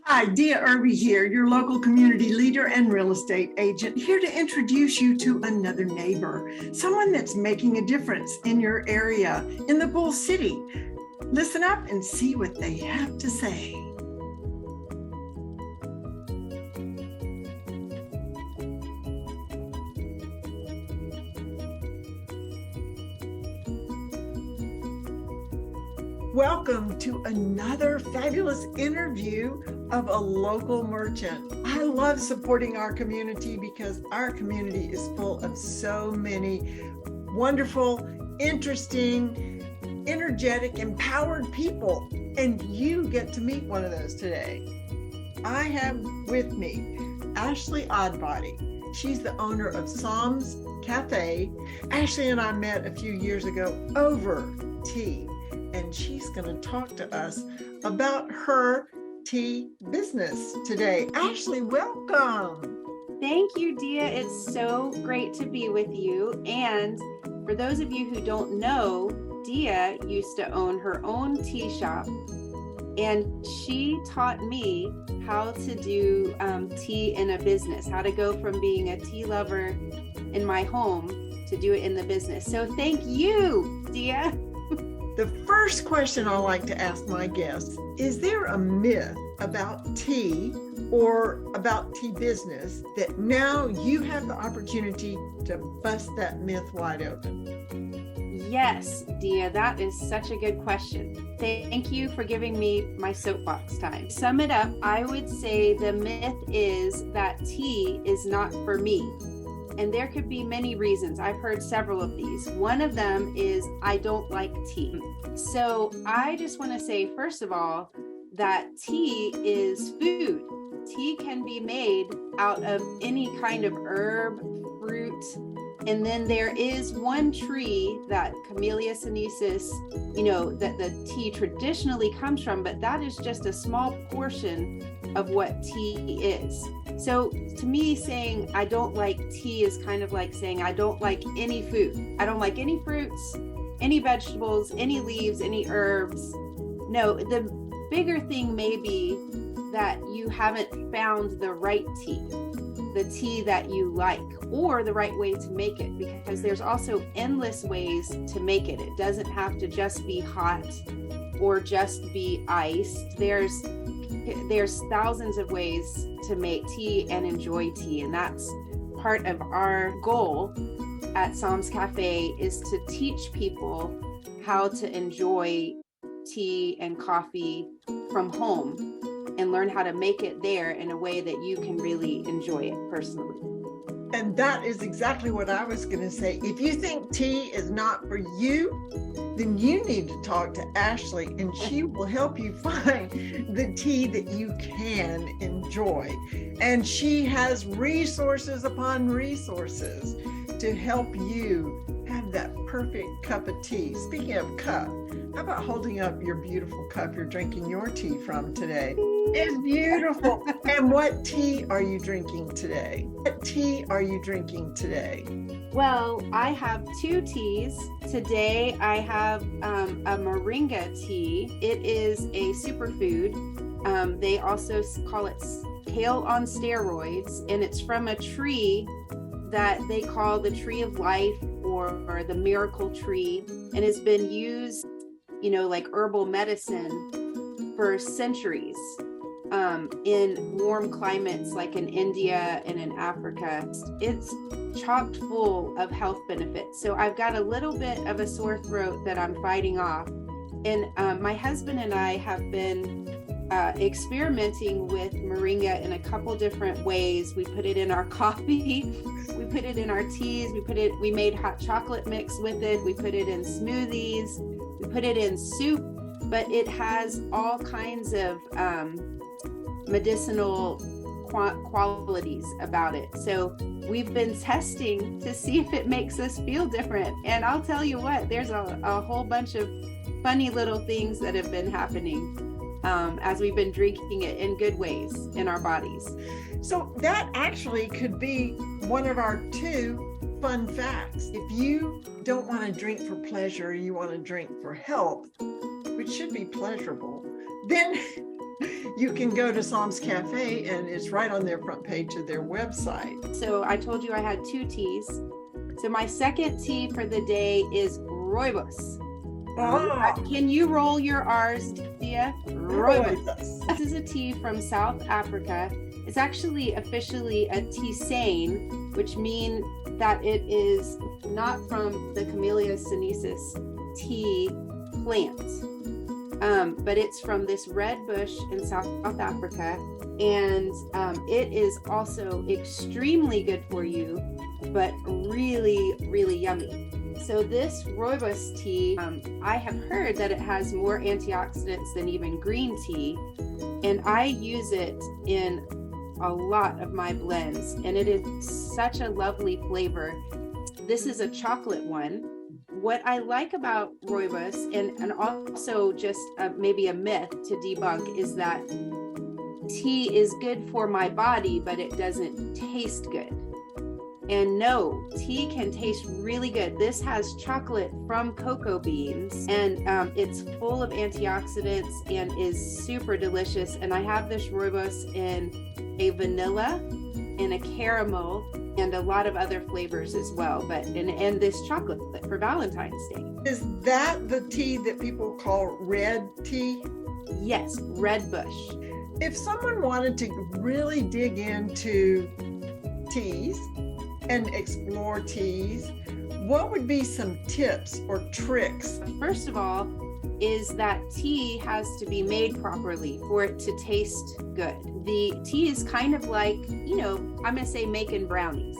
Hi, Dia Irby here, your local community leader and real estate agent, here to introduce you to another neighbor, someone that's making a difference in your area, in the Bull City. Listen up and see what they have to say. Welcome to another fabulous interview of a local merchant. I love supporting our community because our community is full of so many wonderful, interesting, energetic, empowered people, and you get to meet one of those today. I have with me Ashley Odvody. She's the owner of Sam's Cafe. Ashley and I met a few years ago over tea, and she's going to talk to us about her tea business today. Ashley, welcome. Thank you, Dia. It's so great to be with you. And for those of you who don't know, Dia used to own her own tea shop, and she taught me how to do tea in a business, how to go from being a tea lover in my home to do it in the business. So thank you, Dia. The first question I like to ask my guests, is there a myth about tea or about tea business that now you have the opportunity to bust that myth wide open? Yes, Dia, that is such a good question. Thank you for giving me my soapbox time. Sum it up, I would say the myth is that tea is not for me. And there could be many reasons. I've heard several of these. One of them is I don't like tea. So I just want to say, first of all, that tea is food. Tea can be made out of any kind of herb, fruit. And then there is one tree that Camellia sinensis, that the tea traditionally comes from, but that is just a small portion of what tea is. So to me, saying I don't like tea is kind of like saying I don't like any food. I don't like any fruits, any vegetables, any leaves, any herbs. No, the bigger thing may be that you haven't found the right tea, the tea that you like, or the right way to make it, because there's also endless ways to make it. It doesn't have to just be hot or just be iced. There's thousands of ways to make tea and enjoy tea, and that's part of our goal at Sam's Cafe, is to teach people how to enjoy tea and coffee from home and learn how to make it there in a way that you can really enjoy it personally. And that is exactly what I was going to say. If you think tea is not for you, then you need to talk to Ashley, and she will help you find the tea that you can enjoy. And she has resources upon resources to help you have that perfect cup of tea. Speaking of cup, how about holding up your beautiful cup you're drinking your tea from today? It's beautiful. And what tea are you drinking today? What tea are you drinking today? Well, I have two teas. Today I have a moringa tea. It is a superfood. They also call it kale on steroids, and it's from a tree that they call the tree of life or the miracle tree, and has been used, like herbal medicine for centuries. In warm climates like in India and in Africa. It's chock full of health benefits. So I've got a little bit of a sore throat that I'm fighting off. And my husband and I have been experimenting with moringa in a couple different ways. We put it in our coffee, we put it in our teas, we made hot chocolate mix with it, we put it in smoothies, we put it in soup, but it has all kinds of medicinal qualities about it. So we've been testing to see if it makes us feel different. And I'll tell you what, there's a whole bunch of funny little things that have been happening as we've been drinking it in good ways in our bodies. So that actually could be one of our two fun facts. If you don't want to drink for pleasure, you want to drink for health, which should be pleasurable, then You can go to Psalms Cafe and it's right on their front page of their website. So I told you I had 2 teas. So my second tea for the day is rooibos. Can you roll your R's, Dia? Rooibos. This is a tea from South Africa. It's actually officially a tisane, which means that it is not from the Camellia sinensis tea plant, but it's from this red bush in South Africa, and it is also extremely good for you, but really, really yummy. So this rooibos tea, I have heard that it has more antioxidants than even green tea, and I use it in a lot of my blends, and it is such a lovely flavor. This is a chocolate one. What I like about rooibos, and also just maybe a myth to debunk, is that tea is good for my body, but it doesn't taste good. And no, tea can taste really good. This has chocolate from cocoa beans, and it's full of antioxidants and is super delicious. And I have this rooibos in a vanilla, in a caramel, and a lot of other flavors as well. But and this chocolate for Valentine's Day. Is that the tea that people call red tea? Yes, red bush. If someone wanted to really dig into teas and explore teas, what would be some tips or tricks? First of all, is that tea has to be made properly for it to taste good. The tea is kind of like, I'm going to say making brownies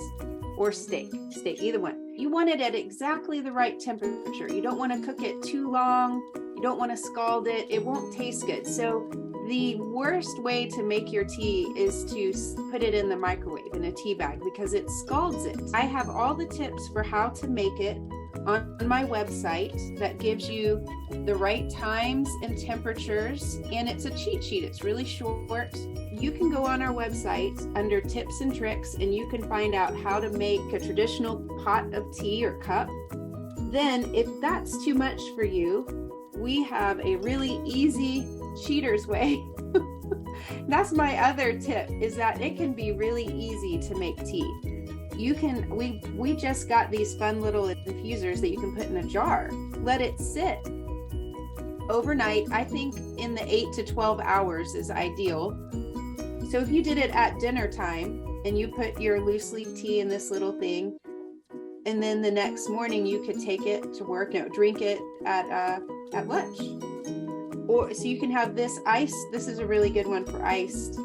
or steak, either one. You want it at exactly the right temperature. You don't want to cook it too long. You don't want to scald it. It won't taste good. So the worst way to make your tea is to put it in the microwave in a tea bag, because it scalds it. I have all the tips for how to make it on my website that gives you the right times and temperatures, and it's a cheat sheet. It's really short. You can go on our website under tips and tricks, and you can find out how to make a traditional pot of tea or cup. Then if that's too much for you, we have a really easy cheater's way. That's my other tip, is that it can be really easy to make tea. We just got these fun little infusers that you can put in a jar. Let it sit overnight. I think in the 8 to 12 hours is ideal. So if you did it at dinner time and you put your loose leaf tea in this little thing, and then the next morning you could take it to work, drink it at lunch. Or so you can have this iced. This is a really good one for iced.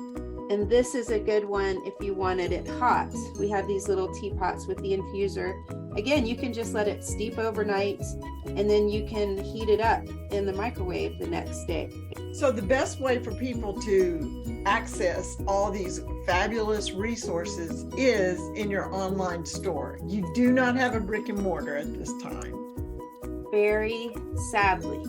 And this is a good one if you wanted it hot. We have these little teapots with the infuser. Again, you can just let it steep overnight, and then you can heat it up in the microwave the next day. So the best way for people to access all these fabulous resources is in your online store. You do not have a brick and mortar at this time. Very sadly.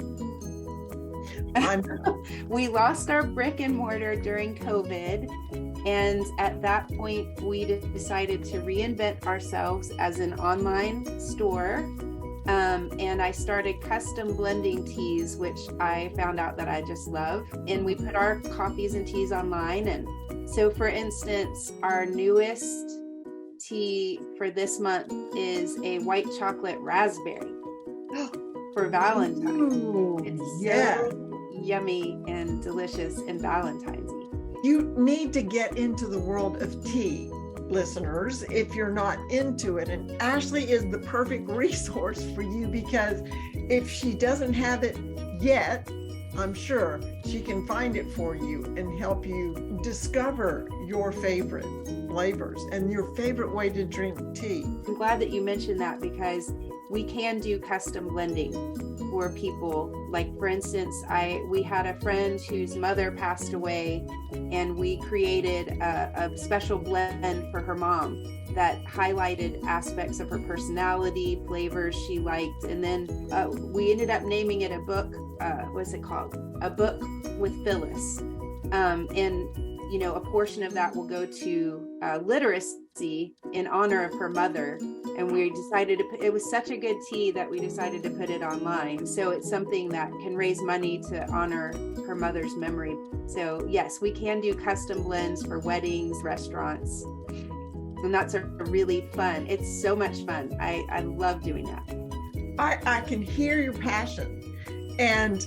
We lost our brick and mortar during COVID, and at that point we decided to reinvent ourselves as an online store, and I started custom blending teas, which I found out that I just love, and we put our coffees and teas online. And so, for instance, our newest tea for this month is a white chocolate raspberry for Valentine's. Ooh, it's yeah. so yummy and delicious and Valentine's-y. You need to get into the world of tea, listeners, if you're not into it. And Ashley is the perfect resource for you, because if she doesn't have it yet, I'm sure she can find it for you and help you discover your favorite flavors and your favorite way to drink tea. I'm glad that you mentioned that, because we can do custom blending for people. Like, for instance, we had a friend whose mother passed away, and we created a special blend for her mom that highlighted aspects of her personality, flavors she liked, and then we ended up naming it a book. What's it called? A Book with Phyllis. And a portion of that will go to literacy in honor of her mother. And we decided it was such a good tea that we decided to put it online. So it's something that can raise money to honor her mother's memory. So yes, we can do custom blends for weddings, restaurants. And that's a really fun. It's so much fun. I love doing that. I can hear your passion. And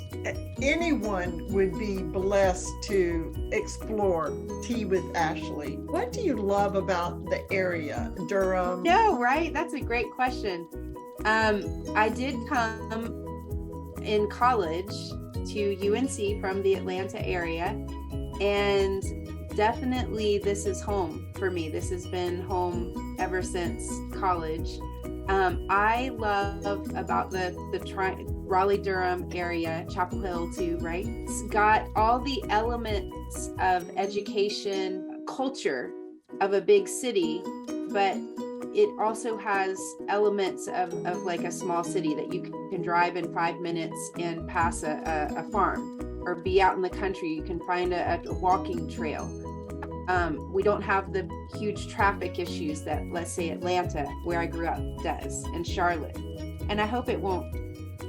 anyone would be blessed to explore Tea with Ashley. What do you love about the area, Durham? No, right? That's a great question. I did come in college to UNC from the Atlanta area, and definitely this is home for me. This has been home ever since college. I love about the Raleigh-Durham area, Chapel Hill too, right? It's got all the elements of education, culture of a big city, but it also has elements of like a small city that you can drive in 5 minutes and pass a farm, or be out in the country. You can find a walking trail. We don't have the huge traffic issues that, let's say, Atlanta, where I grew up, does, and Charlotte. And I hope it won't.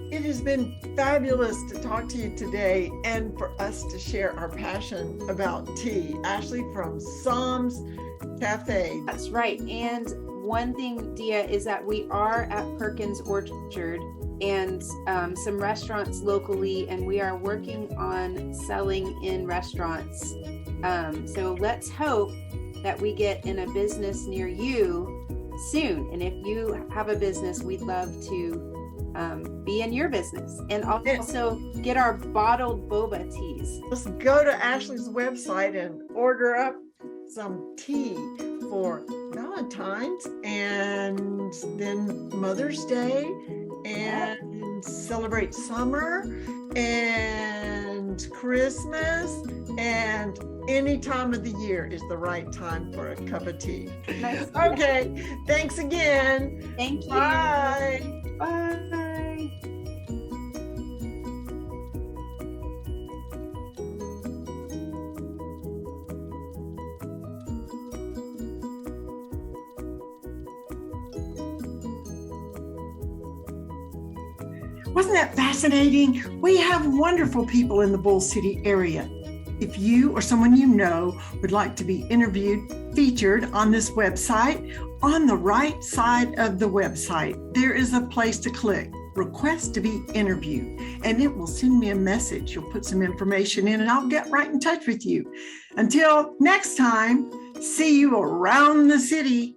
It has been fabulous to talk to you today and for us to share our passion about tea. Ashley from Psalms Cafe. That's right. And one thing, Dia, is that we are at Perkins Orchard and some restaurants locally, and we are working on selling in restaurants. So let's hope that we get in a business near you soon. And if you have a business, we'd love to be in your business, and also get our bottled boba teas. Let's go to Ashley's website and order up some tea for Valentine's and then Mother's Day, and celebrate summer and Christmas, and any time of the year is the right time for a cup of tea. Nice. Okay, thanks again. Thank you. Bye. Bye. Wasn't that fascinating? We have wonderful people in the Bull City area. If you or someone you know would like to be interviewed, featured on this website, on the right side of the website, there is a place to click, Request to be Interviewed, and it will send me a message. You'll put some information in and I'll get right in touch with you. Until next time, see you around the city.